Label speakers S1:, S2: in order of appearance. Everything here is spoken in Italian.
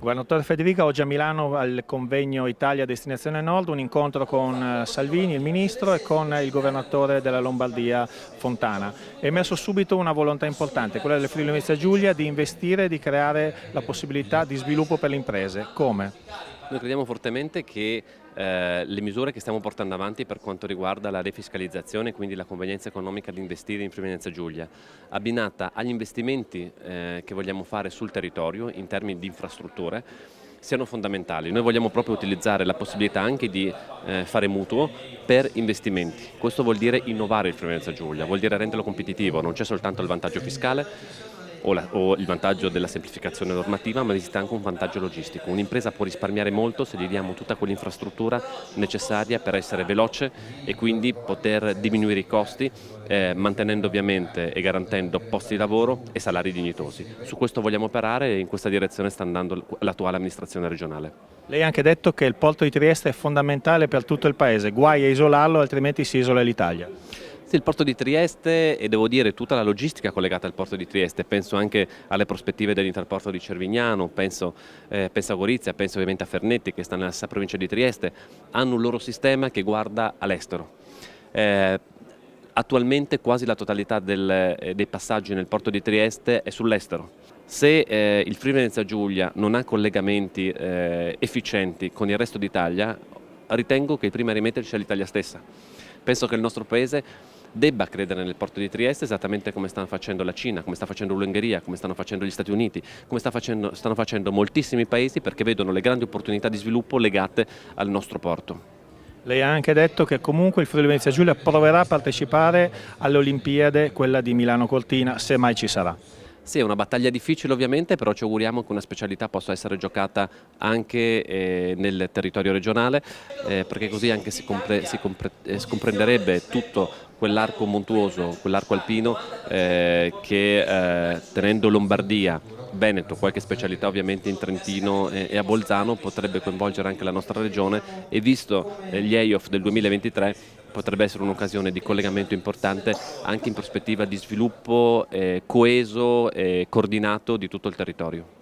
S1: Governatore Federica, oggi a Milano al convegno Italia Destinazione Nord, un incontro con Salvini, il Ministro, e con il Governatore della Lombardia Fontana. È emerso subito una volontà importante, quella del Friuli Venezia Giulia, di investire e di creare la possibilità di sviluppo per le imprese. Come?
S2: Noi crediamo fortemente che le misure che stiamo portando avanti per quanto riguarda la defiscalizzazione, quindi la convenienza economica di investire in Friuli Venezia Giulia, abbinata agli investimenti che vogliamo fare sul territorio in termini di infrastrutture, siano fondamentali. Noi vogliamo proprio utilizzare la possibilità anche di fare mutuo per investimenti. Questo vuol dire innovare il Friuli Venezia Giulia, vuol dire renderlo competitivo, non c'è soltanto il vantaggio fiscale o il vantaggio della semplificazione normativa, ma esiste anche un vantaggio logistico. Un'impresa può risparmiare molto se gli diamo tutta quell'infrastruttura necessaria per essere veloce e quindi poter diminuire i costi, mantenendo ovviamente e garantendo posti di lavoro e salari dignitosi. Su questo vogliamo operare e in questa direzione sta andando l'attuale amministrazione regionale.
S1: Lei ha anche detto che il porto di Trieste è fondamentale per tutto il Paese, guai a isolarlo altrimenti si isola l'Italia.
S2: Sì, il porto di Trieste e devo dire tutta la logistica collegata al porto di Trieste, penso anche alle prospettive dell'interporto di Cervignano, penso a Gorizia, penso ovviamente a Fernetti che sta nella stessa provincia di Trieste, hanno un loro sistema che guarda all'estero. Attualmente quasi la totalità dei passaggi nel porto di Trieste è sull'estero. Se il Friuli Venezia Giulia non ha collegamenti efficienti con il resto d'Italia, ritengo che il primo a rimetterci sia l'Italia stessa. Penso che il nostro Paese debba credere nel porto di Trieste esattamente come stanno facendo la Cina, come sta facendo l'Ungheria, come stanno facendo gli Stati Uniti, come stanno facendo moltissimi paesi perché vedono le grandi opportunità di sviluppo legate al nostro porto.
S1: Lei ha anche detto che comunque il Friuli Venezia Giulia proverà a partecipare alle Olimpiadi, quella di Milano Cortina, se mai ci sarà.
S2: Sì, è una battaglia difficile ovviamente, però ci auguriamo che una specialità possa essere giocata anche nel territorio regionale, perché così anche si comprenderebbe tutto quell'arco montuoso, quell'arco alpino che tenendo Lombardia, Veneto, qualche specialità ovviamente in Trentino e a Bolzano potrebbe coinvolgere anche la nostra regione e visto gli EIOF del 2023 potrebbe essere un'occasione di collegamento importante anche in prospettiva di sviluppo coeso e coordinato di tutto il territorio.